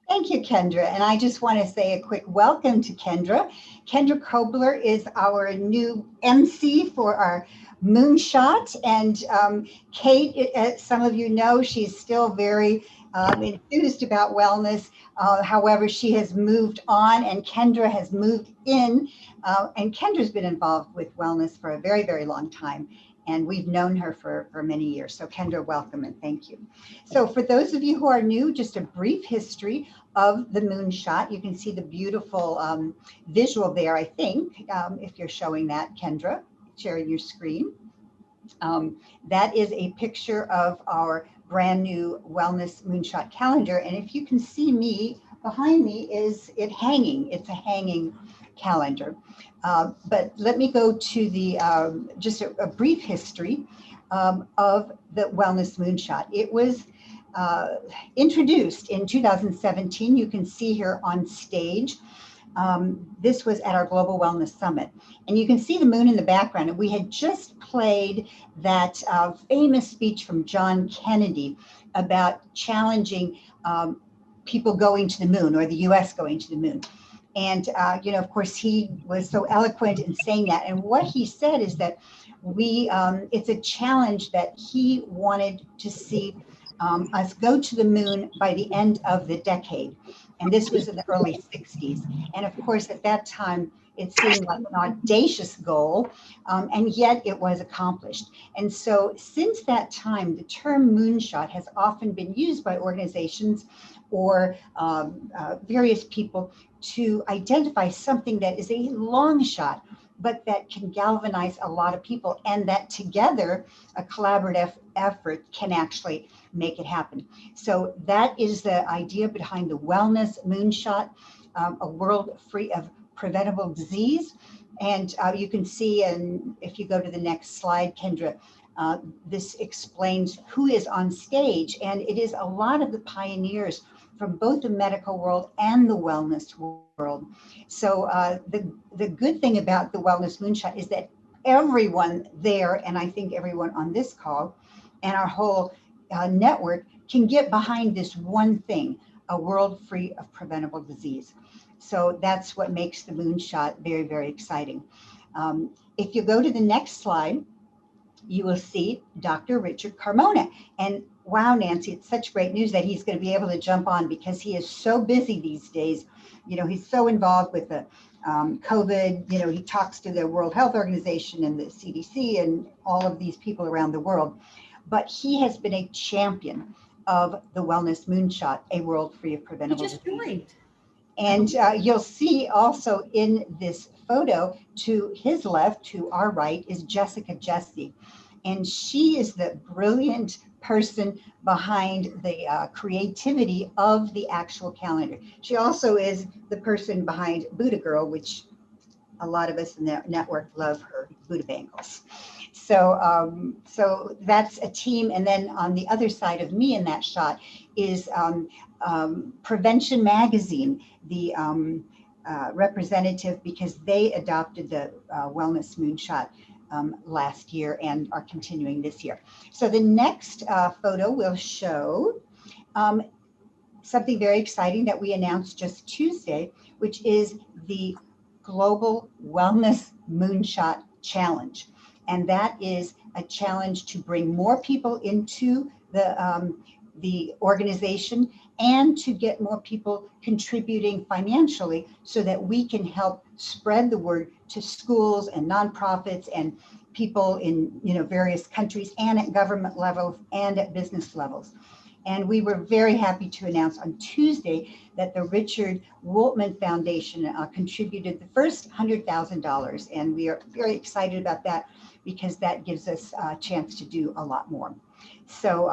Thank you, Kendra. And I just want to say a quick welcome to Kendra. Kendra Kobler is our new MC for our Moonshot. And Kate, as some of you know, she's still very enthused about wellness. However, she has moved on and Kendra has moved in. And Kendra's been involved with wellness for a very, very long time. And we've known her for many years. So Kendra, welcome and thank you. So for those of you who are new, just a brief history of the moonshot. You can see the beautiful visual there, I think, if you're showing that, Kendra, sharing your screen. That is a picture of our brand new Wellness Moonshot calendar. And if you can see me, behind me is it hanging. It's a hanging calendar. But let me go to the just a brief history of the Wellness Moonshot. It was introduced in 2017. You can see here on stage. This was at our Global Wellness Summit. And you can see the moon in the background. And we had just played that famous speech from John Kennedy about challenging people going to the moon, or the US going to the moon. And, of course, he was so eloquent in saying that. And what he said is that it's a challenge that he wanted to see us go to the moon by the end of the decade. And this was in the early 60s. And of course, at that time, it seemed like an audacious goal, and yet it was accomplished. And so since that time, the term moonshot has often been used by organizations or various people to identify something that is a long shot, but that can galvanize a lot of people, and that together, a collaborative effort can actually make it happen. So that is the idea behind the Wellness Moonshot, a world free of preventable disease. And you can see, and if you go to the next slide, Kendra, this explains who is on stage. And it is a lot of the pioneers from both the medical world and the wellness world. So the good thing about the Wellness Moonshot is that everyone there, and I think everyone on this call and our whole network, can get behind this one thing, a world free of preventable disease. So that's what makes the Moonshot very, very exciting. If you go to the next slide, you will see Dr. Richard Carmona. And wow, Nancy, it's such great news that he's going to be able to jump on, because he is so busy these days. He's so involved with the COVID, he talks to the World Health Organization and the CDC and all of these people around the world. But he has been a champion of the Wellness Moonshot, a world free of preventable disease. He just joined. And you'll see also in this photo to his left, to our right, is Jessica Jesse. And she is the brilliant person behind the creativity of the actual calendar. She also is the person behind Buddha Girl, which a lot of us in the network love her Buddha bangles. So that's a team. And then on the other side of me in that shot is Prevention Magazine, the representative, because they adopted the Wellness Moonshot last year and are continuing this year. So the next photo will show something very exciting that we announced just Tuesday, which is the Global Wellness Moonshot Challenge. And that is a challenge to bring more people into the organization and to get more people contributing financially so that we can help spread the word to schools and nonprofits and people in various countries and at government levels and at business levels. And we were very happy to announce on Tuesday that the Richard Woltman Foundation contributed the first $100,000. And we are very excited about that, because that gives us a chance to do a lot more. So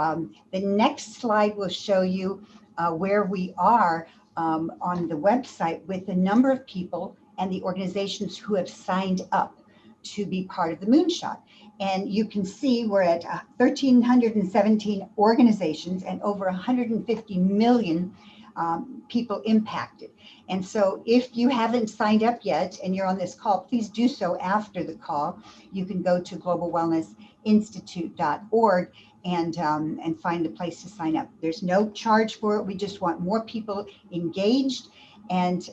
the next slide will show you where we are on the website with the number of people and the organizations who have signed up to be part of the Moonshot. And you can see we're at 1,317 organizations and over 150 million people impacted. And so if you haven't signed up yet and you're on this call, please do so after the call. You can go to globalwellnessinstitute.org and find a place to sign up. There's no charge for it. We just want more people engaged. And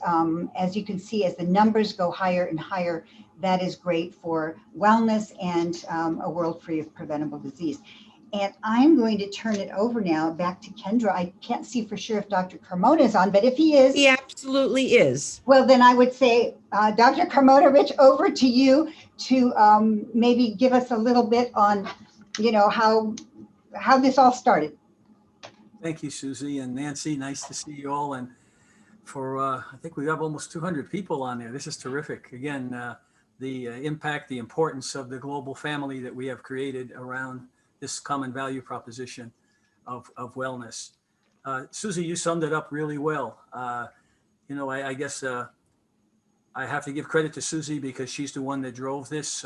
as you can see, as the numbers go higher and higher, that is great for wellness and a world free of preventable disease. And I'm going to turn it over now back to Kendra. I can't see for sure if Dr. Carmona is on, but if he is. He absolutely is. Well, then I would say, Dr. Carmona, Rich, over to you to maybe give us a little bit on, how this all started. Thank you, Susie and Nancy. Nice to see you all. And I think we have almost 200 people on there. This is terrific. Again, the impact, the importance of the global family that we have created around this common value proposition of wellness. Susie, you summed it up really well. I guess I have to give credit to Susie because she's the one that drove this.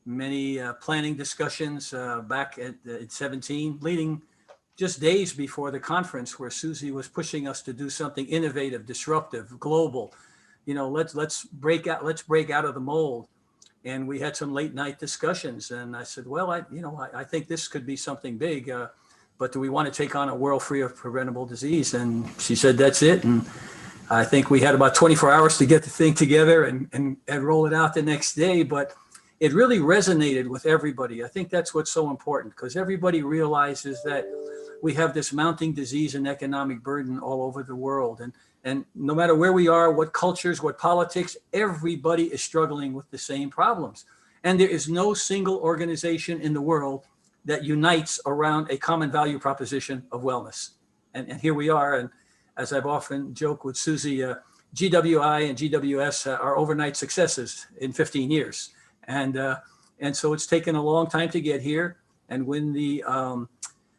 Many planning discussions back at 17, leading just days before the conference, where Susie was pushing us to do something innovative, disruptive, global. Let's break out of the mold. And we had some late night discussions. And I said, well, I think this could be something big, but do we want to take on a world free of preventable disease? And she said, that's it. And I think we had about 24 hours to get the thing together and roll it out the next day. But it really resonated with everybody. I think that's what's so important, because everybody realizes that we have this mounting disease and economic burden all over the world. And no matter where we are, what cultures, what politics, everybody is struggling with the same problems. And there is no single organization in the world that unites around a common value proposition of wellness. And here we are. And as I've often joked with Susie, GWI and GWS are overnight successes in 15 years. And so it's taken a long time to get here and win the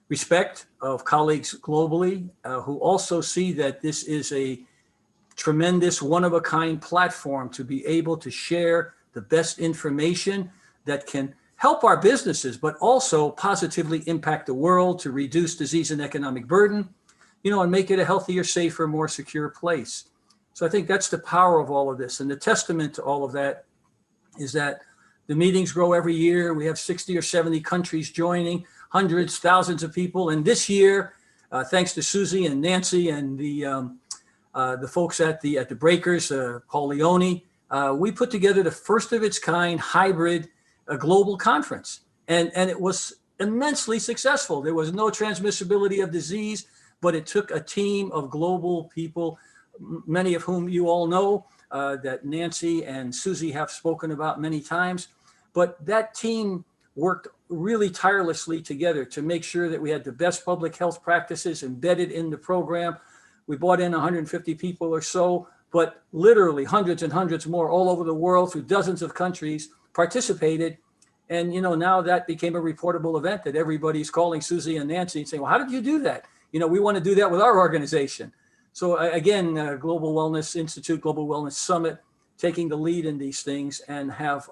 respect of colleagues globally who also see that this is a tremendous one-of-a-kind platform to be able to share the best information that can help our businesses, but also positively impact the world to reduce disease and economic burden, and make it a healthier, safer, more secure place. So I think that's the power of all of this. And the testament to all of that is that the meetings grow every year. We have 60 or 70 countries joining, hundreds, thousands of people. And this year, thanks to Susie and Nancy and the folks at the Breakers, Paul Leone, we put together the first of its kind hybrid global conference. And it was immensely successful. There was no transmissibility of disease, but it took a team of global people, many of whom you all know, that Nancy and Susie have spoken about many times. But that team worked really tirelessly together to make sure that we had the best public health practices embedded in the program. We brought in 150 people or so, but literally hundreds and hundreds more all over the world through dozens of countries participated. And, now that became a reportable event that everybody's calling Susie and Nancy and saying, well, how did you do that? We want to do that with our organization. So again, Global Wellness Institute, Global Wellness Summit, taking the lead in these things and have,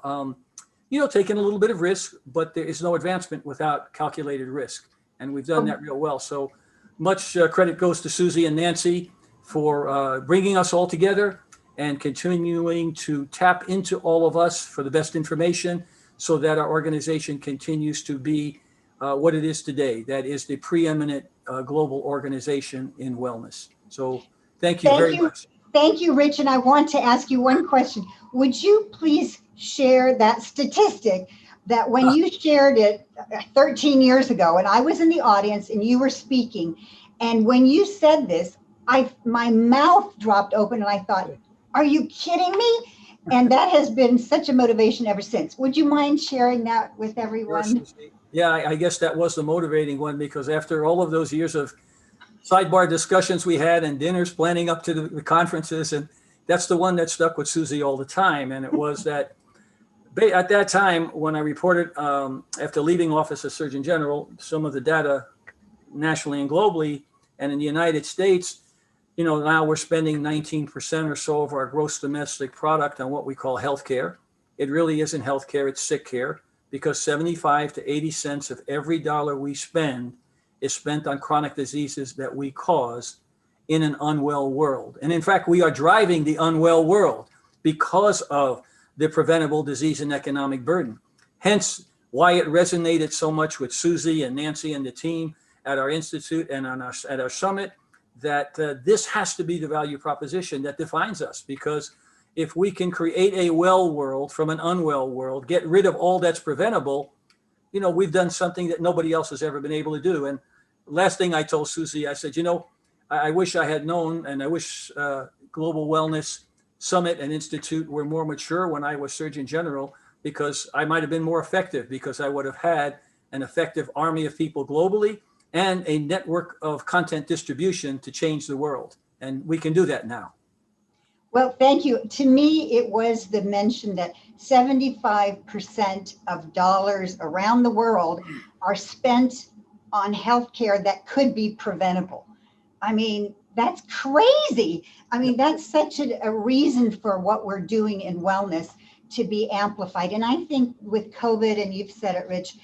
taken a little bit of risk, but there is no advancement without calculated risk. And we've done that real well. So much credit goes to Susie and Nancy for bringing us all together and continuing to tap into all of us for the best information so that our organization continues to be what it is today. That is the preeminent global organization in wellness. So thank you very much. Thank you, Rich. And I want to ask you one question. Would you please share that statistic that when you shared it 13 years ago, and I was in the audience and you were speaking, and when you said this, my mouth dropped open and I thought, are you kidding me? And that has been such a motivation ever since. Would you mind sharing that with everyone? Yeah, I guess that was the motivating one, because after all of those years of sidebar discussions we had and dinners planning up to the conferences, and that's the one that stuck with Susie all the time. And it was that at that time when I reported after leaving office as Surgeon General, some of the data nationally and globally and in the United States, now we're spending 19% or so of our gross domestic product on what we call healthcare. It really isn't healthcare, it's sick care, because 75 to 80 cents of every dollar we spend is spent on chronic diseases that we cause in an unwell world. And in fact, we are driving the unwell world because of the preventable disease and economic burden. Hence, why it resonated so much with Susie and Nancy and the team at our institute and at our summit, that this has to be the value proposition that defines us. Because if we can create a well world from an unwell world, get rid of all that's preventable, we've done something that nobody else has ever been able to do. And last thing I told Susie, I said, I wish I had known, and I wish Global Wellness Summit and Institute were more mature when I was Surgeon General, because I might have been more effective, because I would have had an effective army of people globally and a network of content distribution to change the world. And we can do that now. Well, thank you. To me, it was the mention that 75% of dollars around the world are spent on healthcare that could be preventable. I mean, that's crazy. I mean, that's such a reason for what we're doing in wellness to be amplified. And I think with COVID, and you've said it, Rich,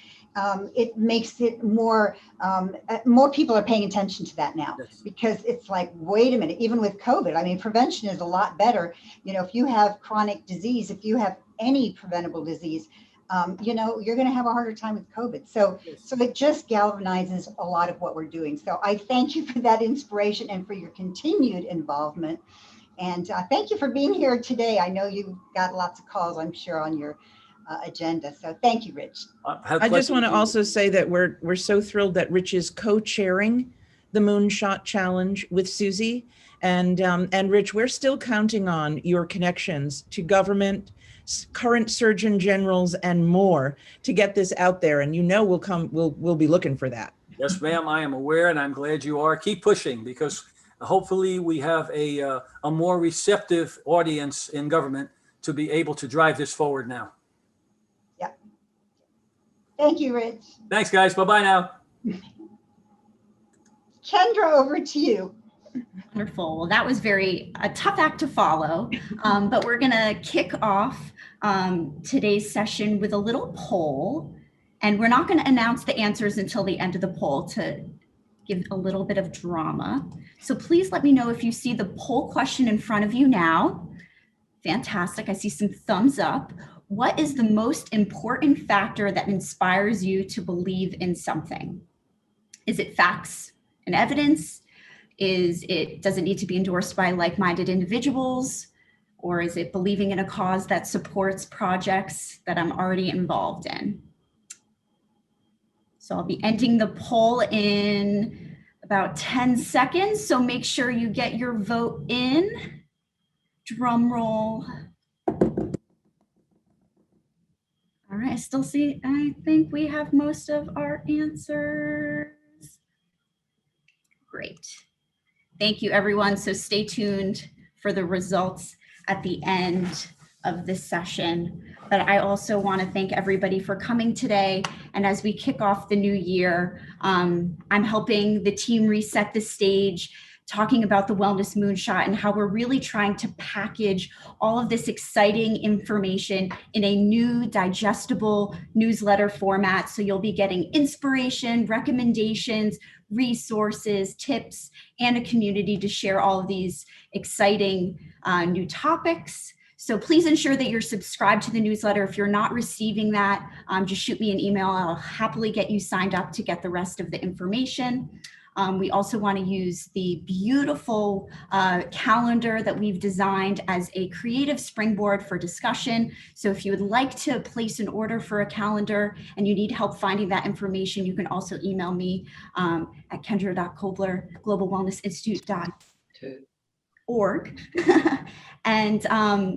it makes it more people are paying attention to that now, because it's like, wait a minute, even with COVID, I mean, prevention is a lot better. If you have chronic disease, if you have any preventable disease, you're going to have a harder time with COVID. So it just galvanizes a lot of what we're doing. So I thank you for that inspiration and for your continued involvement. And thank you for being here today. I know you've got lots of calls, I'm sure, on your agenda. So thank you, Rich. I just want to also say that we're so thrilled that Rich is co-chairing the Moonshot Challenge with Susie. And Rich, we're still counting on your connections to government, current surgeon generals, and more to get this out there. And we'll be looking for that. Yes, ma'am, I am aware, and I'm glad you are. Keep pushing, because hopefully we have a more receptive audience in government to be able to drive this forward now. Yeah. Thank you, Rich. Thanks, guys. Bye-bye now. Kendra, over to you. Wonderful. Well, that was a tough act to follow, but we're going to kick off today's session with a little poll, and we're not going to announce the answers until the end of the poll to give a little bit of drama. So please let me know if you see the poll question in front of you now. Fantastic. I see some thumbs up. What is the most important factor that inspires you to believe in something? Is it facts and evidence? Does it need to be endorsed by like-minded individuals? Or is it believing in a cause that supports projects that I'm already involved in? So I'll be ending the poll in about 10 seconds. So make sure you get your vote in. Drum roll. All right, I think we have most of our answers. Great. Thank you, everyone. So stay tuned for the results at the end of this session. But I also want to thank everybody for coming today. And as we kick off the new year, I'm helping the team reset the stage, talking about the Wellness Moonshot and how we're really trying to package all of this exciting information in a new digestible newsletter format. So you'll be getting inspiration, recommendations, resources, tips, and a community to share all of these exciting new topics. So please ensure that you're subscribed to the newsletter. If you're not receiving that, just shoot me an email. I'll happily get you signed up to get the rest of the information. We also want to use the beautiful calendar that we've designed as a creative springboard for discussion. So if you would like to place an order for a calendar and you need help finding that information, you can also email me at kendra.kobler@globalwellnessinstitute.org. And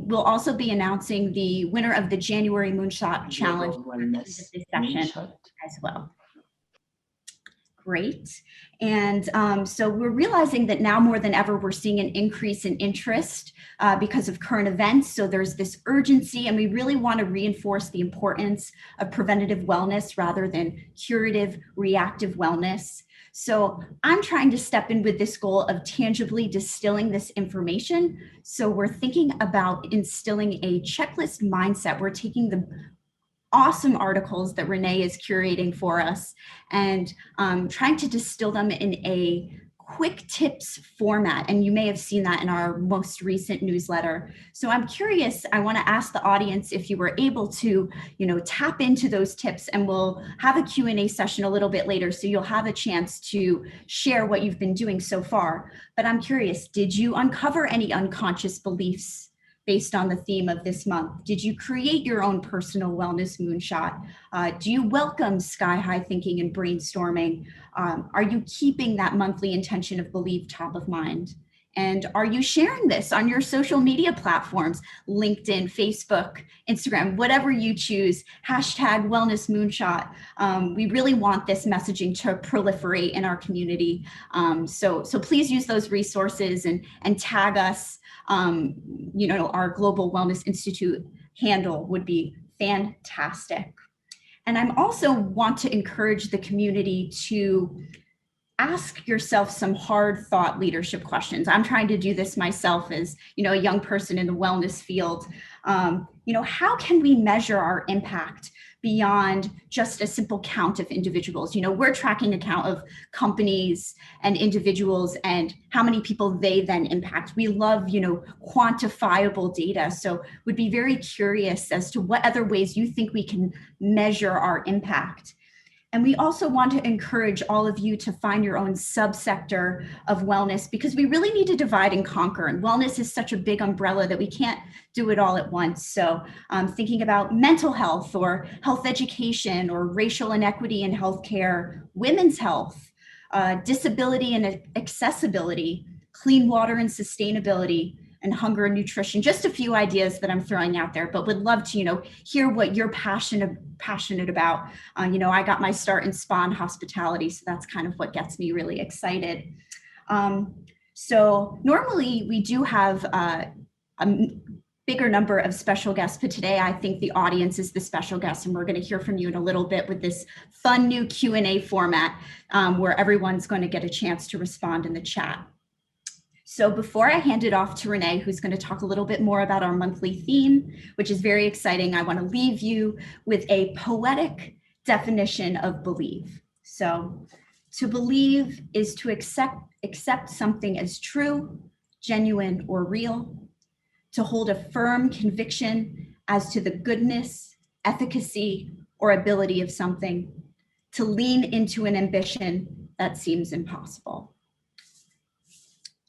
we'll also be announcing the winner of the January Moonshot Challenge this session as well. Great. And so we're realizing that now more than ever, we're seeing an increase in interest because of current events. So there's this urgency, and we really want to reinforce the importance of preventative wellness rather than curative, reactive wellness. So I'm trying to step in with this goal of tangibly distilling this information. So we're thinking about instilling a checklist mindset. We're taking the awesome articles that Renee is curating for us and trying to distill them in a quick tips format, and you may have seen that in our most recent newsletter. So I'm curious, I want to ask the audience if you were able to, tap into those tips, and we'll have a Q&A session a little bit later, so you'll have a chance to share what you've been doing so far. But I'm curious, did you uncover any unconscious beliefs based on the theme of this month? Did you create your own personal wellness moonshot? Do you welcome sky-high thinking and brainstorming? Are you keeping that monthly intention of belief top of mind? And are you sharing this on your social media platforms, LinkedIn, Facebook, Instagram, whatever you choose, hashtag Wellness Moonshot? We really want this messaging to proliferate in our community. So please use those resources and tag us. Our Global Wellness Institute handle would be fantastic. And I'm also want to encourage the community to ask yourself some hard thought leadership questions. I'm trying to do this myself as, a young person in the wellness field. How can we measure our impact beyond just a simple count of individuals? We're tracking a count of companies and individuals and how many people they then impact. We love, quantifiable data. So would be very curious as to what other ways you think we can measure our impact. And we also want to encourage all of you to find your own subsector of wellness, because we really need to divide and conquer. And wellness is such a big umbrella that we can't do it all at once. So thinking about mental health or health education or racial inequity in healthcare, women's health, disability and accessibility, clean water and sustainability, and hunger and nutrition. Just a few ideas that I'm throwing out there, but would love to, hear what you're passionate about. I got my start in spa and hospitality, so that's kind of what gets me really excited. So normally we do have a bigger number of special guests, but today I think the audience is the special guest, and we're going to hear from you in a little bit with this fun new Q&A format where everyone's going to get a chance to respond in the chat. So before I hand it off to Renee, who's going to talk a little bit more about our monthly theme, which is very exciting, I want to leave you with a poetic definition of believe. So to believe is to accept something as true, genuine, or real, to hold a firm conviction as to the goodness, efficacy, or ability of something, to lean into an ambition that seems impossible.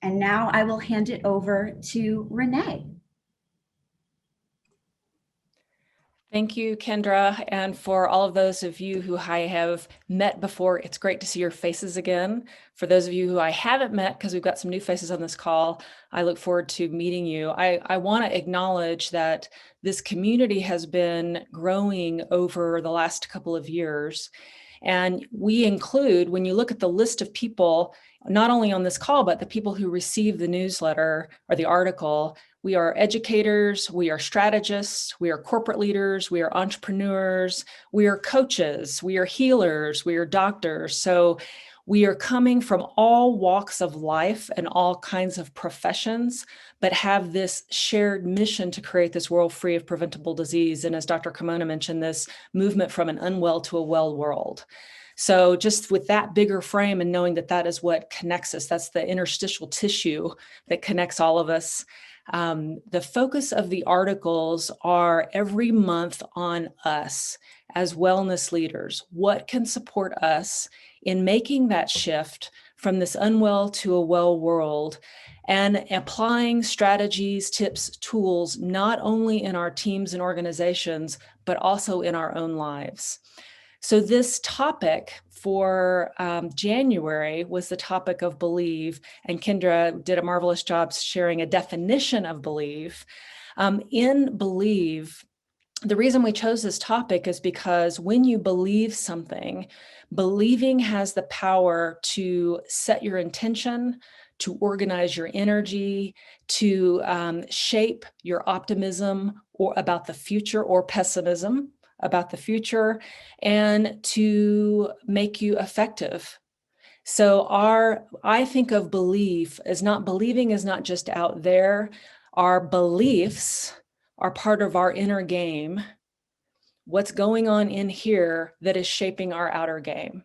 And now I will hand it over to Renee. Thank you, Kendra. And for all of those of you who I have met before, it's great to see your faces again. For those of you who I haven't met, because we've got some new faces on this call, I look forward to meeting you. I want to acknowledge that this community has been growing over the last couple of years. And we include, when you look at the list of people, not only on this call, but the people who receive the newsletter or the article, we are educators, we are strategists, we are corporate leaders, we are entrepreneurs, we are coaches, we are healers, we are doctors. So we are coming from all walks of life and all kinds of professions, but have this shared mission to create this world free of preventable disease. And as Dr. Kimona mentioned, this movement from an unwell to a well world. So just with that bigger frame and knowing that that is what connects us, that's the interstitial tissue that connects all of us. The focus of the articles are every month on us as wellness leaders. What can support us in making that shift from this unwell to a well world, and applying strategies, tips, tools, not only in our teams and organizations, but also in our own lives. So this topic for January was the topic of believe, and Kendra did a marvelous job sharing a definition of believe. In believe, the reason we chose this topic is because when you believe something, believing has the power to set your intention, to organize your energy, to shape your optimism or about the future or pessimism about the future, and to make you effective. So I think of belief as not, believing is not just out there. Our beliefs are part of our inner game. What's going on in here that is shaping our outer game.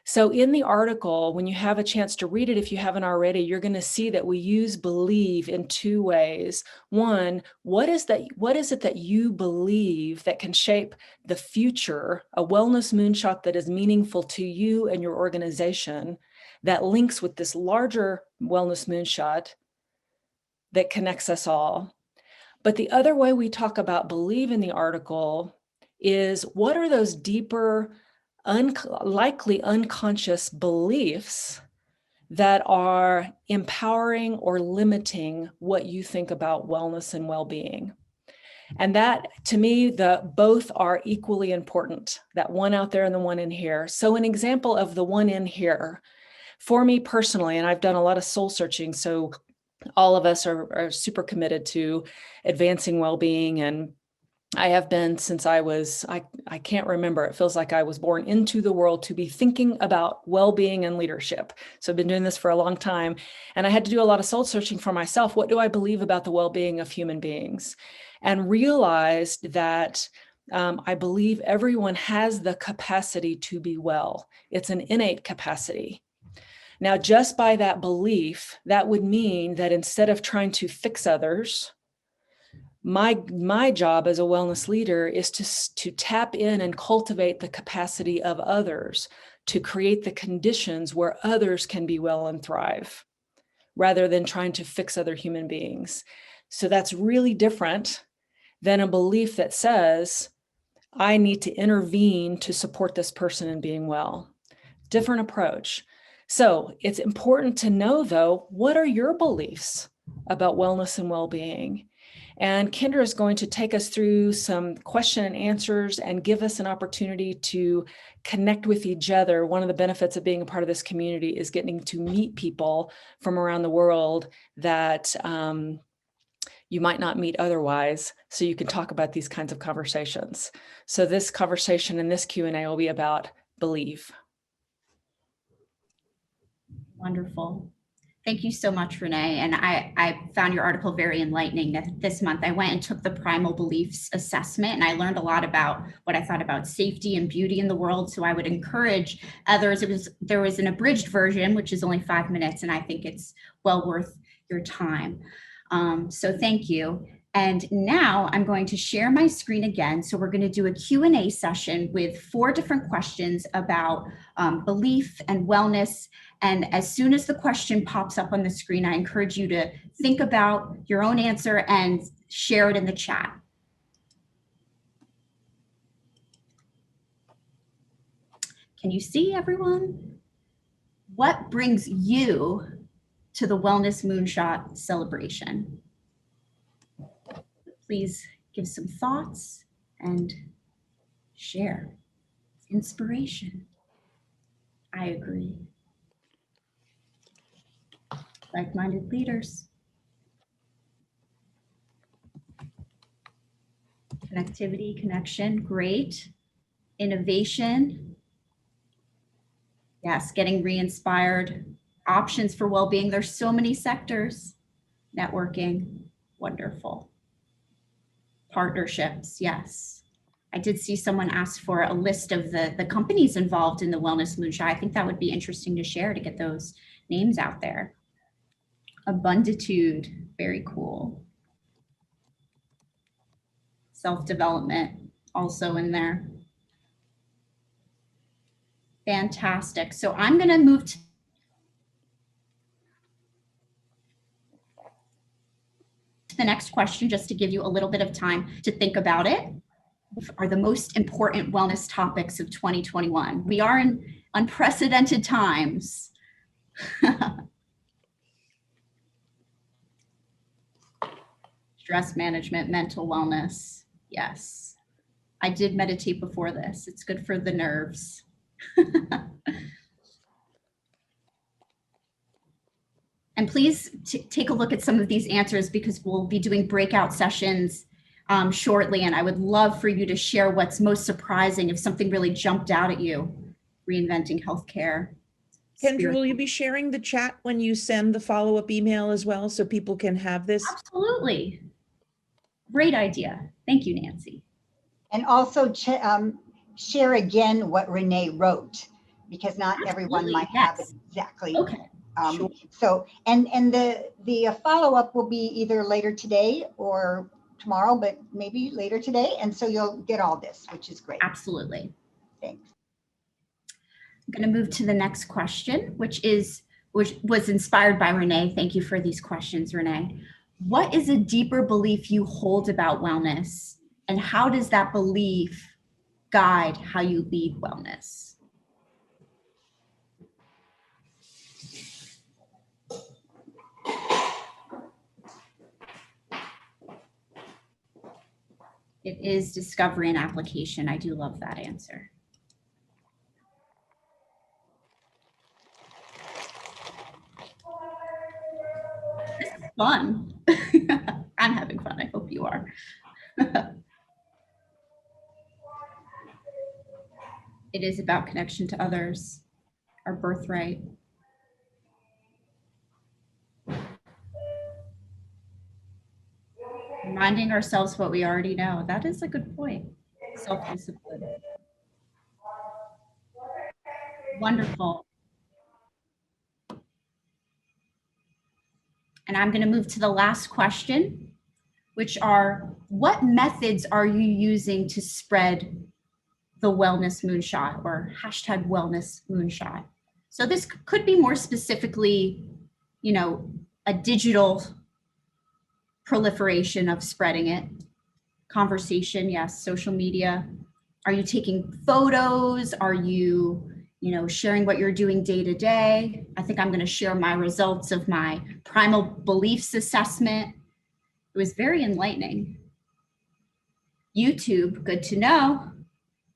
So in the article, when you have a chance to read it, if you haven't already, you're going to see that we use believe in two ways. One, what is it that you believe that can shape the future, a wellness moonshot that is meaningful to you and your organization, that links with this larger wellness moonshot that connects us all. But the other way we talk about believe in the article is, what are those deeper, likely unconscious beliefs that are empowering or limiting what you think about wellness and well-being? And that, to me, both are equally important, that one out there and the one in here. So an example of the one in here, for me personally, and I've done a lot of soul searching, so all of us are super committed to advancing well-being, and I have been since I can't remember, it feels like I was born into the world to be thinking about well-being and leadership. So I've been doing this for a long time, and I had to do a lot of soul searching for myself. What do I believe about the well-being of human beings? And realized that I believe everyone has the capacity to be well. It's an innate capacity. Now, just by that belief, that would mean that instead of trying to fix others, my job as a wellness leader is to tap in and cultivate the capacity of others to create the conditions where others can be well and thrive, rather than trying to fix other human beings. So that's really different than a belief that says, I need to intervene to support this person in being well. Different approach. So it's important to know, though, what are your beliefs about wellness and well-being? And Kendra is going to take us through some question and answers and give us an opportunity to connect with each other. One of the benefits of being a part of this community is getting to meet people from around the world that you might not meet otherwise, so you can talk about these kinds of conversations. So this conversation and this Q&A will be about believe. Wonderful. Thank you so much, Renee. And I found your article very enlightening. This month, I went and took the Primal Beliefs assessment, and I learned a lot about what I thought about safety and beauty in the world. So I would encourage others. There was an abridged version, which is only 5 minutes, and I think it's well worth your time. So thank you. And now I'm going to share my screen again. So we're going to do a Q&A session with 4 different questions about belief and wellness. And as soon as the question pops up on the screen, I encourage you to think about your own answer and share it in the chat. Can you see everyone? What brings you to the Wellness Moonshot celebration? Please give some thoughts and share. Inspiration. I agree. Like-minded leaders. Connectivity, connection, great. Innovation. Yes, getting re-inspired. Options for well-being. There's so many sectors. Networking, wonderful. Partnerships, yes. I did see someone ask for a list of the companies involved in the Wellness Moonshot. I think that would be interesting to share to get those names out there. Abunditude, very cool. Self-development, also in there. Fantastic. So I'm going to move to the next question, just to give you a little bit of time to think about it. Are the most important wellness topics of 2021. We are in unprecedented times. Stress management, mental wellness. Yes. I did meditate before this. It's good for the nerves. And please take a look at some of these answers, because we'll be doing breakout sessions shortly. And I would love for you to share what's most surprising, if something really jumped out at you. Reinventing healthcare. Kendra, will you be sharing the chat when you send the follow-up email as well, so people can have this? Absolutely. Great idea. Thank you, Nancy. And also share again what Renee wrote, because not everyone might Absolutely, have yes. exactly. Okay. Sure. So, and the follow-up will be either later today or tomorrow, but maybe later today. And so you'll get all this, which is great. Absolutely. Thanks. I'm going to move to the next question, which was inspired by Renee. Thank you for these questions, Renee. What is a deeper belief you hold about wellness, and how does that belief guide how you lead wellness? It is discovery and application. I do love that answer. This is fun. I'm having fun. I hope you are. It is about connection to others, our birthright. Reminding ourselves what we already know. That is a good point. Self-discipline. Wonderful. And I'm going to move to the last question, which are, what methods are you using to spread the Wellness Moonshot, or hashtag Wellness Moonshot? So this could be more specifically, a digital proliferation of spreading it. Conversation, yes. Social media. Are you taking photos? Are you, sharing what you're doing day to day? I think I'm going to share my results of my primal beliefs assessment. It was very enlightening. YouTube, good to know.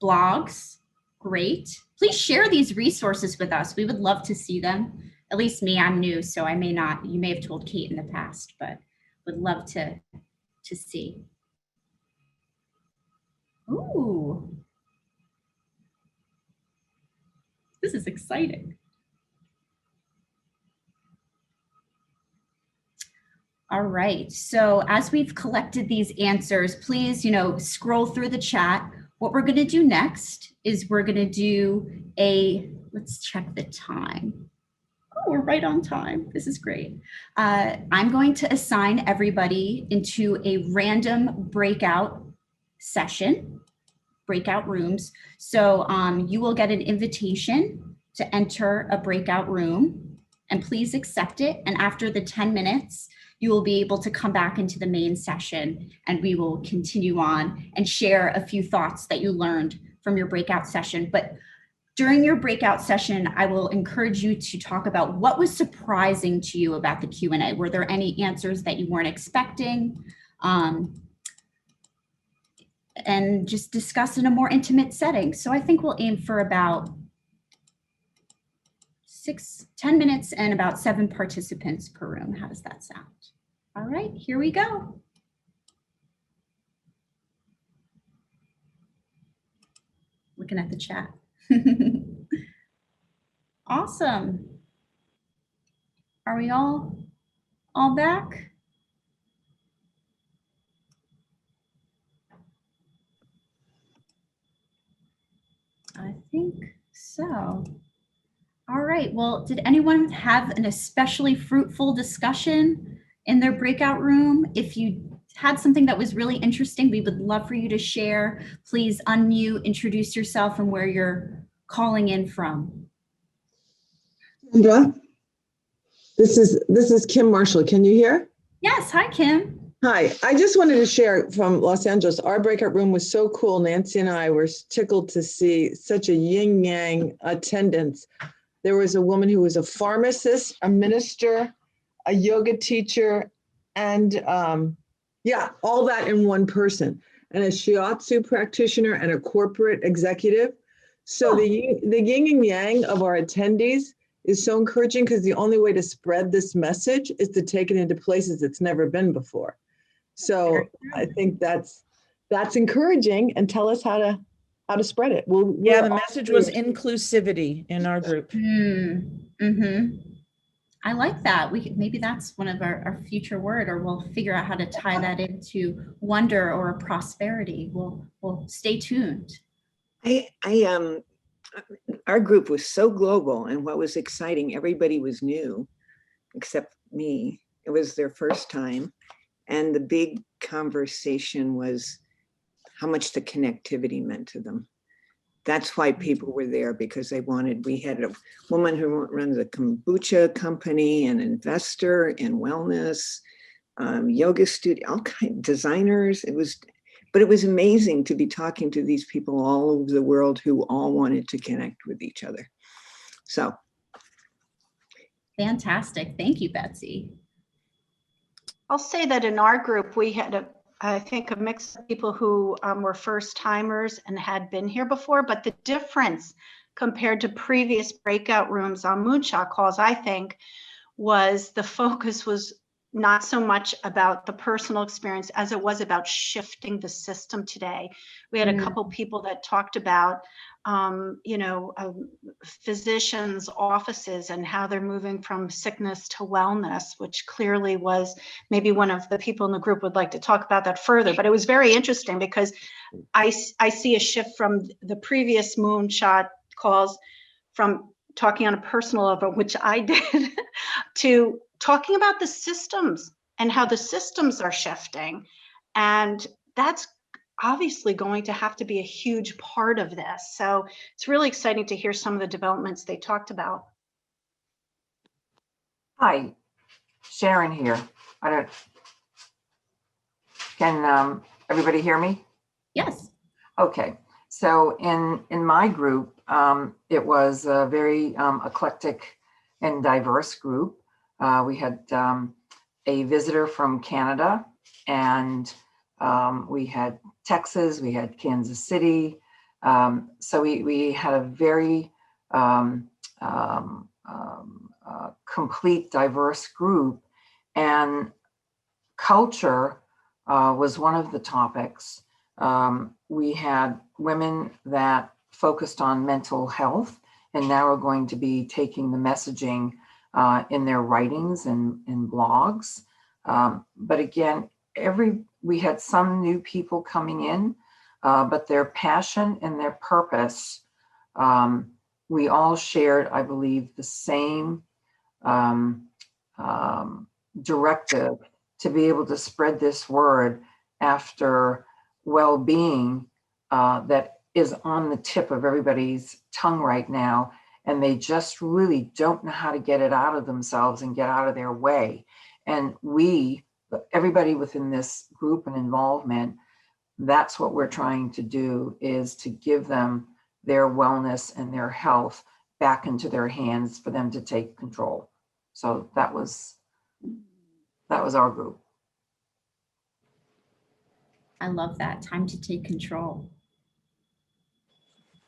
Blogs, great. Please share these resources with us. We would love to see them. At least me, I'm new, so I may not, you may have told Kate in the past, but would love to see. Ooh. This is exciting. All right, so as we've collected these answers, please, scroll through the chat. What we're gonna do next is we're gonna do let's check the time. Oh, we're right on time. This is great. I'm going to assign everybody into a random breakout session, breakout rooms. So you will get an invitation to enter a breakout room, and please accept it. And after the 10 minutes, you will be able to come back into the main session, and we will continue on and share a few thoughts that you learned from your breakout session. But during your breakout session, I will encourage you to talk about what was surprising to you about the Q&A. Were there any answers that you weren't expecting? And just discuss in a more intimate setting. So I think we'll aim for about 10 minutes and about 7 participants per room. How does that sound? All right, here we go. Looking at the chat. Awesome. Are we all back? I think so. All right, well, did anyone have an especially fruitful discussion in their breakout room? If you had something that was really interesting, we would love for you to share. Please unmute, introduce yourself and where you're calling in from. Kendra, this is Kim Marshall. Can you hear? Yes, hi, Kim. Hi, I just wanted to share from Los Angeles. Our breakout room was so cool. Nancy and I were tickled to see such a yin-yang attendance. There was a woman who was a pharmacist, a minister, a yoga teacher, and all that in one person, and a shiatsu practitioner and a corporate executive. So the yin and yang of our attendees is so encouraging, because the only way to spread this message is to take it into places it's never been before. So I think that's encouraging, and tell us how to spread it. Yeah, the message was inclusivity in our group. I like that. Maybe that's one of our future word, or we'll figure out how to tie that into wonder or prosperity. We'll stay tuned. I our group was so global, and what was exciting, everybody was new except me. It was their first time. And the big conversation was how much the connectivity meant to them. That's why people were there, because we had a woman who runs a kombucha company, an investor in wellness, yoga studio, all kind designers. But it was amazing to be talking to these people all over the world who all wanted to connect with each other. So. Fantastic. Thank you, Betsy. I'll say that in our group, we had I think a mix of people who were first timers and had been here before, but the difference compared to previous breakout rooms on Moonshot calls, I think, was the focus was not so much about the personal experience as it was about shifting the system today. We had a couple people that talked about, physicians' offices and how they're moving from sickness to wellness, which clearly was maybe one of the people in the group would like to talk about that further. But it was very interesting because I see a shift from the previous Moonshot calls from talking on a personal level, which I did, to talking about the systems and how the systems are shifting. And that's obviously going to have to be a huge part of this. So it's really exciting to hear some of the developments they talked about. Hi, Sharon here. Can everybody hear me? Yes. Okay, so in my group, it was a very eclectic and diverse group. We had a visitor from Canada, and we had Texas, we had Kansas City. So we had a very complete, diverse group, and culture was one of the topics. We had women that focused on mental health, and now are going to be taking the messaging in their writings and blogs. But again, we had some new people coming in, but their passion and their purpose, we all shared, I believe, the same directive to be able to spread this word after well-being that is on the tip of everybody's tongue right now, and they just really don't know how to get it out of themselves and get out of their way. And everybody within this group and involvement, that's what we're trying to do, is to give them their wellness and their health back into their hands for them to take control. So that was our group. I love that. Time to take control.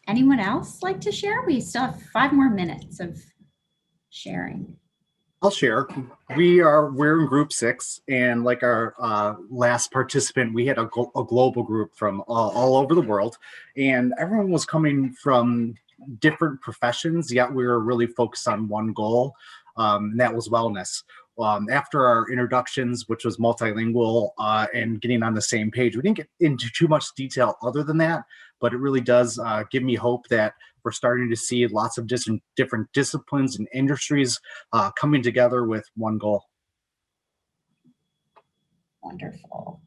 Anyone else like to share? We still have 5 more minutes of sharing. I'll share. We're in group 6, and like our last participant, we had a global group from all over the world, and everyone was coming from different professions, yet we were really focused on one goal, and that was wellness. After our introductions, which was multilingual and getting on the same page, we didn't get into too much detail other than that, but it really does give me hope that we're starting to see lots of different disciplines and industries coming together with one goal. Wonderful.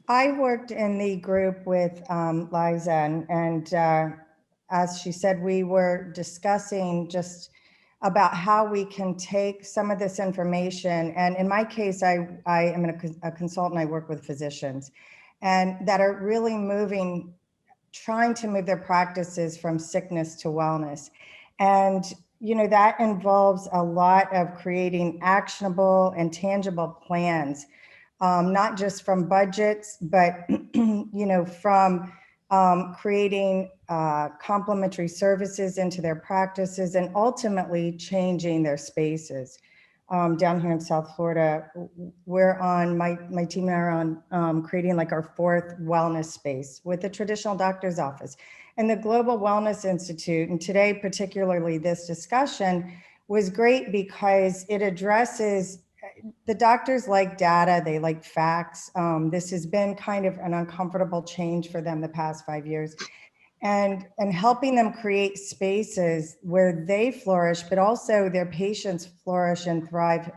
I worked in the group with Liza, and as she said, we were discussing just about how we can take some of this information. And in my case, I am a consultant. I work with physicians, and that are really trying to move their practices from sickness to wellness. And, that involves a lot of creating actionable and tangible plans, not just from budgets, but, from creating complementary services into their practices, and ultimately changing their spaces. Down here in South Florida, we're on, my team and I are on creating like our 4th wellness space with the traditional doctor's office and the Global Wellness Institute. And today, particularly this discussion was great because it addresses, the doctors like data, they like facts. This has been kind of an uncomfortable change for them the past 5 years. and helping them create spaces where they flourish, but also their patients flourish and thrive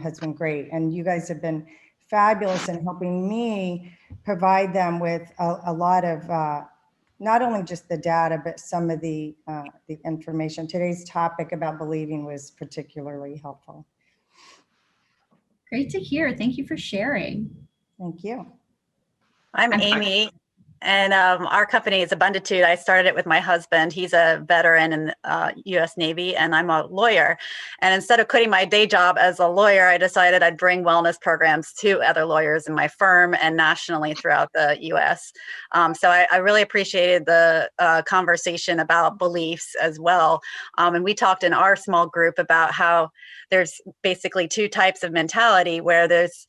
has been great. And you guys have been fabulous in helping me provide them with a lot of not only just the data, but some of the information. Today's topic about believing was particularly helpful. Great to hear. Thank you for sharing. Thank you. I'm Amy, and our company is Abunditude. I started it with my husband. He's a veteran in the U.S. Navy, and I'm a lawyer. And instead of quitting my day job as a lawyer, I decided I'd bring wellness programs to other lawyers in my firm and nationally throughout the U.S. So I really appreciated the conversation about beliefs as well. And we talked in our small group about how there's basically two types of mentality, where there's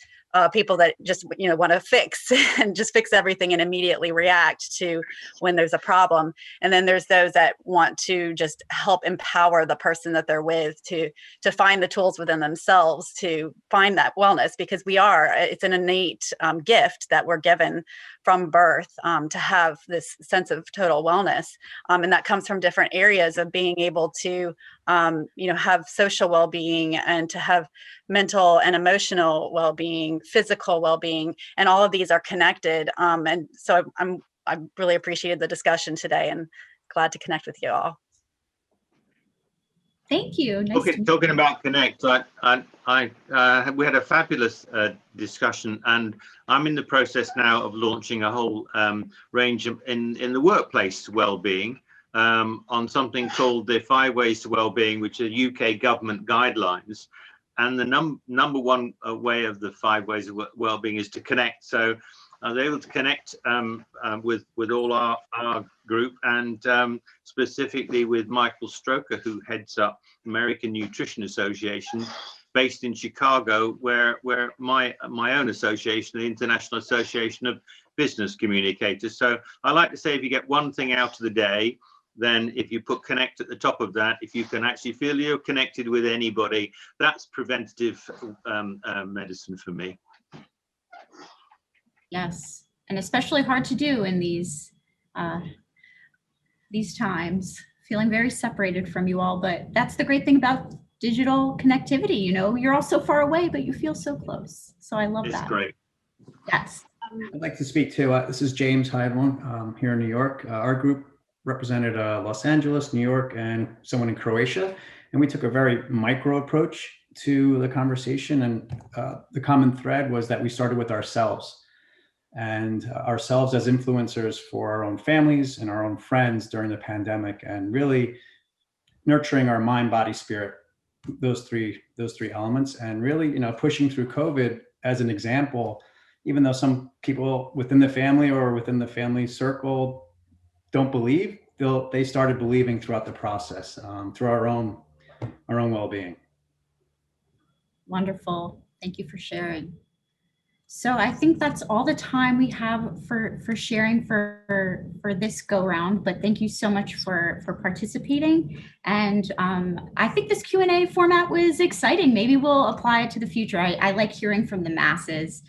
people that just want to fix and just fix everything and immediately react to when there's a problem. And then there's those that want to just help empower the person that they're with to find the tools within themselves to find that wellness, because it's an innate gift that we're given from birth to have this sense of total wellness. And that comes from different areas of being able to have social well-being and to have mental and emotional well-being, physical well-being, and all of these are connected. And so I really appreciated the discussion today and glad to connect with you all. Thank you. Nice Talking about connect, we had a fabulous discussion, and I'm in the process now of launching a whole range of, in the workplace well-being on something called the 5 Ways to Wellbeing, which are UK government guidelines. And the number one way of the 5 ways of well-being is to connect. So I was able to connect with all our group, and specifically with Michael Stroker, who heads up American Nutrition Association, based in Chicago, where my own association, the International Association of Business Communicators. So I like to say, if you get one thing out of the day, then if you put connect at the top of that, if you can actually feel you're connected with anybody, that's preventative medicine for me. Yes, and especially hard to do in these times, feeling very separated from you all. But that's the great thing about digital connectivity. You're all so far away, but you feel so close. So I love that. It's great. Yes. I'd like to speak to, this is James Hydeland here in New York. Our group represented Los Angeles, New York, and someone in Croatia. And we took a very micro approach to the conversation. And the common thread was that we started with ourselves, and ourselves as influencers for our own families and our own friends during the pandemic, and really nurturing our mind, body, spirit, those three elements, and really, pushing through COVID as an example, even though some people within the family or within the family circle don't believe, they started believing throughout the process, through our own well-being. Wonderful. Thank you for sharing. So I think that's all the time we have for sharing for this go round, but thank you so much for participating. And I think this Q&A format was exciting. Maybe we'll apply it to the future. I like hearing from the masses.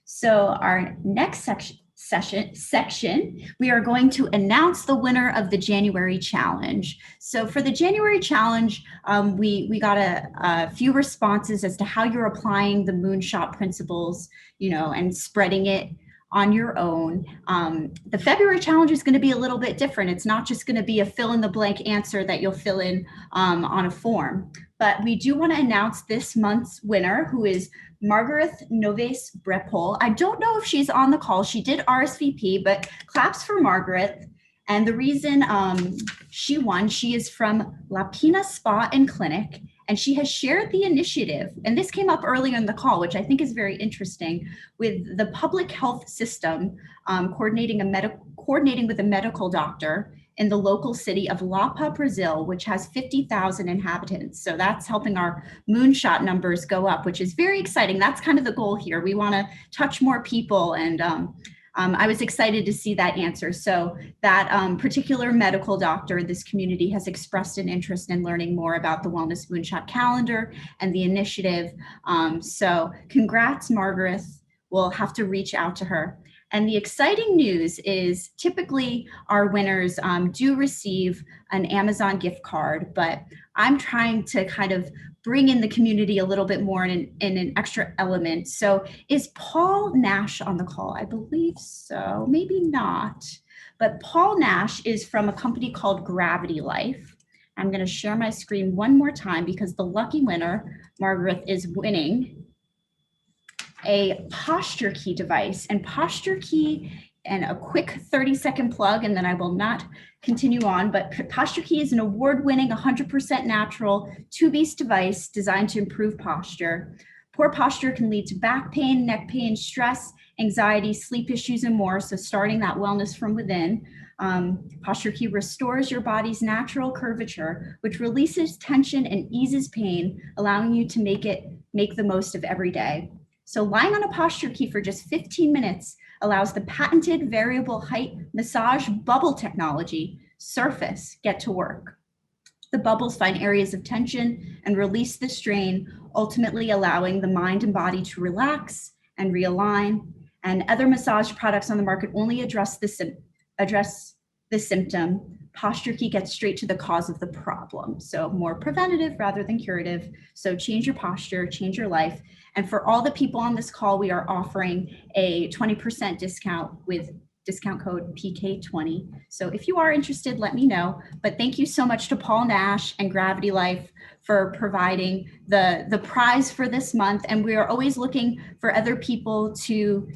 So our next section, we are going to announce the winner of the January challenge. So for the January challenge, we got a few responses as to how you're applying the Moonshot principles, and spreading it on your own. The February challenge is going to be a little bit different. It's not just going to be a fill in the blank answer that you'll fill in on a form, but we do want to announce this month's winner, who is Margaret Noves Brepol. I don't know if she's on the call. She did RSVP, but claps for Margaret. And the reason she won, she is from La Pina Spa and Clinic, and she has shared the initiative, and this came up earlier in the call, which I think is very interesting, with the public health system coordinating with a medical doctor in the local city of Lapa, Brazil, which has 50,000 inhabitants. So that's helping our Moonshot numbers go up, which is very exciting. That's kind of the goal here. We want to touch more people, and I was excited to see that answer. So that particular medical doctor in this community has expressed an interest in learning more about the Wellness Moonshot calendar and the initiative. So congrats, Margaret. We'll have to reach out to her. And the exciting news is typically our winners do receive an Amazon gift card, but I'm trying to kind of bring in the community a little bit more in an extra element. So is Paul Nash on the call? I believe so, maybe not. But Paul Nash is from a company called Gravity Life. I'm going to share my screen one more time because the lucky winner, Margaret, is winning a Posture Key device. And Posture Key, and a quick 30-second plug, and then I will not continue on, but Posture Key is an award-winning 100% natural two-piece device designed to improve posture. Poor posture can lead to back pain, neck pain, stress, anxiety, sleep issues, and more. So starting that wellness from within. Posture Key restores your body's natural curvature, which releases tension and eases pain, allowing you to make the most of every day. So lying on a Posture Key for just 15 minutes allows the patented variable height massage bubble technology, Surface, get to work. The bubbles find areas of tension and release the strain, ultimately allowing the mind and body to relax and realign. And other massage products on the market only address the symptom. Posture Key gets straight to the cause of the problem. So more preventative rather than curative. So change your posture, change your life. And for all the people on this call, we are offering a 20% discount with discount code PK20. So if you are interested, let me know. But thank you so much to Paul Nash and Gravity Life for providing the prize for this month. And we are always looking for other people to,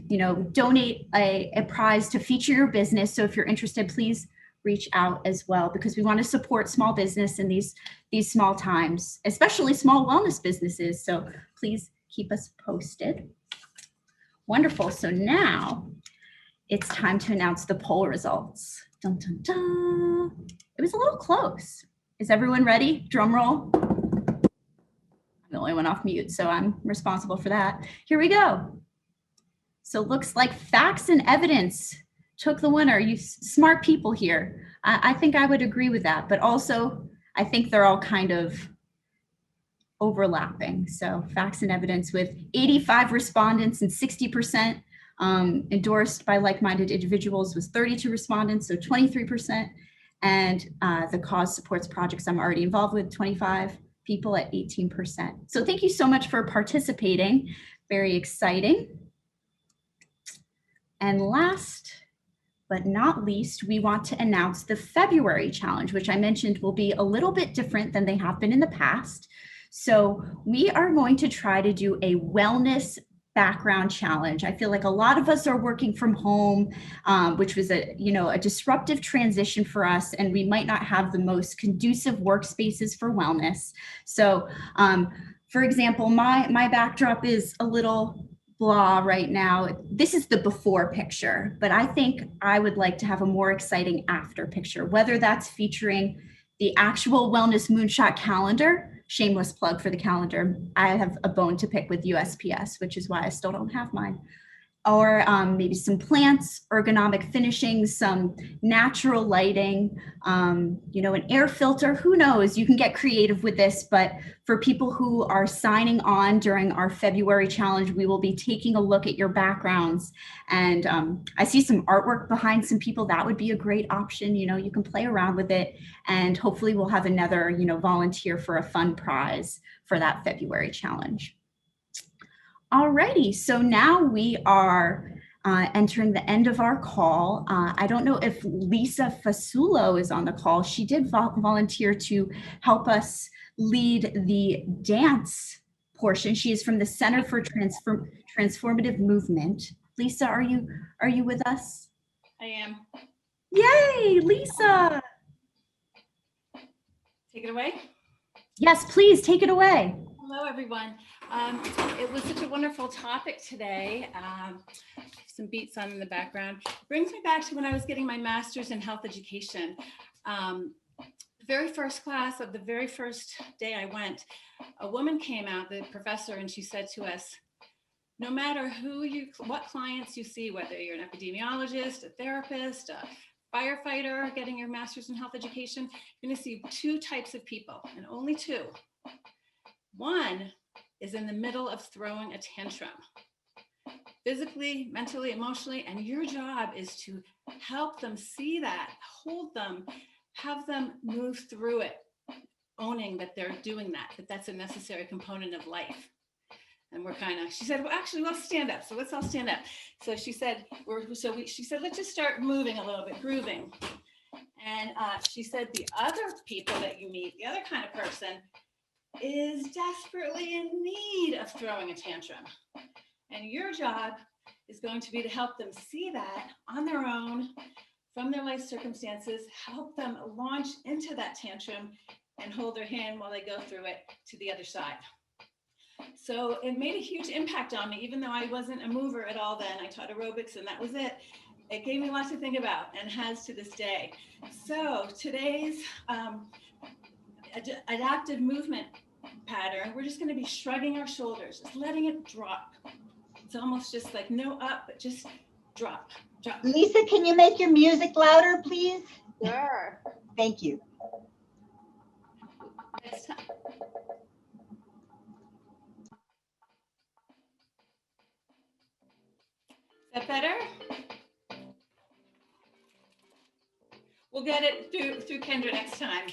donate a prize to feature your business. So if you're interested, please reach out as well, because we want to support small business in these small times, especially small wellness businesses. So please keep us posted. Wonderful. So now it's time to announce the poll results. Dun, dun, dun. It was a little close. Is everyone ready? Drum roll. I'm the only one off mute, so I'm responsible for that. Here we go. So it looks like facts and evidence took the winner. You smart people here. I think I would agree with that, but also I think they're all kind of overlapping. So facts and evidence with 85 respondents and 60% endorsed by like-minded individuals was 32 respondents, so 23%. And the cause supports projects I'm already involved with, 25 people at 18%. So thank you so much for participating. Very exciting. And last but not least, we want to announce the February challenge, which I mentioned will be a little bit different than they have been in the past. So we are going to try to do a wellness background challenge. I feel like a lot of us are working from home, which was a disruptive transition for us, and we might not have the most conducive workspaces for wellness. So for example, my backdrop is a little blah right now. This is the before picture, but I think I would like to have a more exciting after picture, whether that's featuring the actual Wellness Moonshot calendar. Shameless plug for the calendar. I have a bone to pick with USPS, which is why I still don't have mine. Or maybe some plants, ergonomic finishings, some natural lighting, an air filter, who knows? You can get creative with this, but for people who are signing on during our February challenge, we will be taking a look at your backgrounds. And I see some artwork behind some people. That would be a great option. You can play around with it, and hopefully we'll have another, volunteer for a fun prize for that February challenge. Alrighty, so now we are entering the end of our call. I don't know if Lisa Fasulo is on the call. She did volunteer to help us lead the dance portion. She is from the Center for Transformative Movement. Lisa, are you with us? I am. Yay, Lisa! Take it away. Yes, please take it away. Hello, everyone. It was such a wonderful topic today. Some beats on in the background. Brings me back to when I was getting my master's in health education. The very first class of the very first day I went, a woman came out, the professor, and she said to us, no matter what clients you see, whether you're an epidemiologist, a therapist, a firefighter getting your master's in health education, you're going to see two types of people, and only two. One is in the middle of throwing a tantrum. physically, mentally, emotionally, and your job is to help them see that, hold them, have them move through it, owning that they're doing that, that's a necessary component of life. And we're kind of, she said, well, actually, let's stand up. So let's all stand up. So she said, she said, let's just start moving a little bit, grooving. And she said, the other people that you meet, the other kind of person is desperately in need of throwing a tantrum. And your job is going to be to help them see that on their own, from their life circumstances, help them launch into that tantrum and hold their hand while they go through it to the other side. So it made a huge impact on me, even though I wasn't a mover at all then. I taught aerobics and that was it. It gave me a lot to think about and has to this day. So today's adaptive movement pattern, we're just going to be shrugging our shoulders, just letting it drop. It's almost just like no up, but just drop, drop. Lisa, can you make your music louder, please? Sure. Thank you. Next time. Is that better? We'll get it through Kendra next time.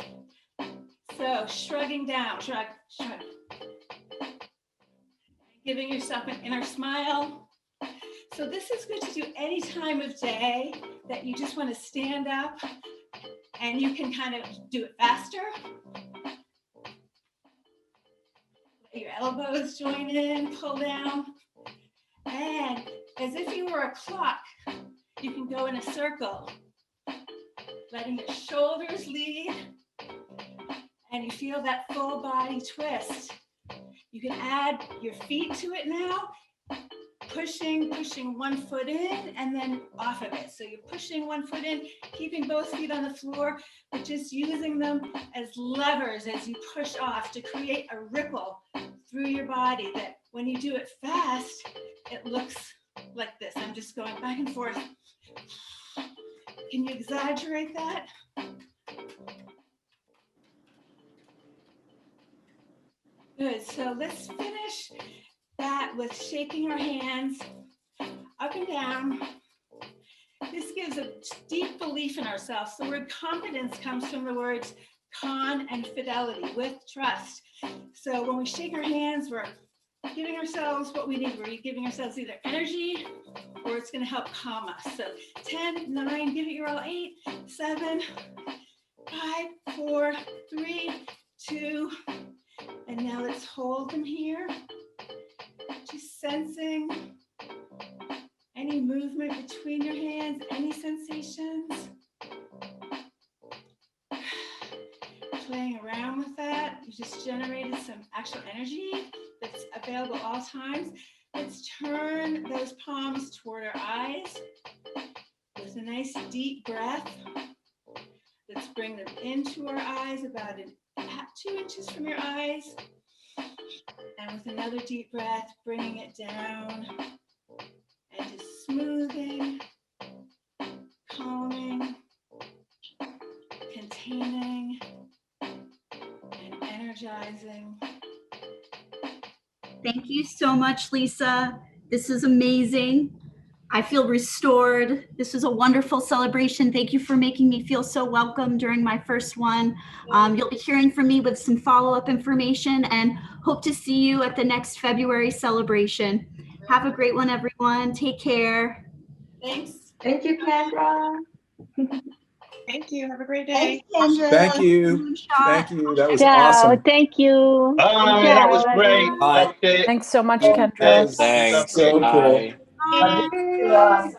So shrugging down, shrug, shrug. Giving yourself an inner smile. So this is good to do any time of day that you just want to stand up, and you can kind of do it faster. Let your elbows join in, pull down. And as if you were a clock, you can go in a circle, letting your shoulders lead, and you feel that full body twist. You can add your feet to it now, pushing one foot in and then off of it. So you're pushing one foot in, keeping both feet on the floor, but just using them as levers as you push off to create a ripple through your body that when you do it fast, it looks like this. I'm just going back and forth. Can you exaggerate that? Good, so let's finish that with shaking our hands up and down. This gives a deep belief in ourselves. The word confidence comes from the words con and fidelity, with trust. So when we shake our hands, we're giving ourselves what we need. We're giving ourselves either energy or it's going to help calm us. So 10, 9, give it your all, 8, 7, 5, 4, 3, 2, and now let's hold them here. Just sensing any movement between your hands, any sensations. Playing around with that, you just generated some actual energy that's available at all times. Let's turn those palms toward our eyes with a nice deep breath. Let's bring them into our eyes about 2 inches from your eyes. And with another deep breath, bringing it down and just smoothing, calming, containing, and energizing. Thank you so much, Lisa. This is amazing. I feel restored. This was a wonderful celebration. Thank you for making me feel so welcome during my first one. You'll be hearing from me with some follow-up information and hope to see you at the next February celebration. Have a great one, everyone. Take care. Thanks. Thank you, Kendra. Thank you. Have a great day. Thanks, Kendra. Thank you. Moonshot. Thank you. That was Ciao. awesome. Thank you. Bye, that was great. Bye. That's it. Thanks so much, That Kendra. was Thanks. so cool. Bye.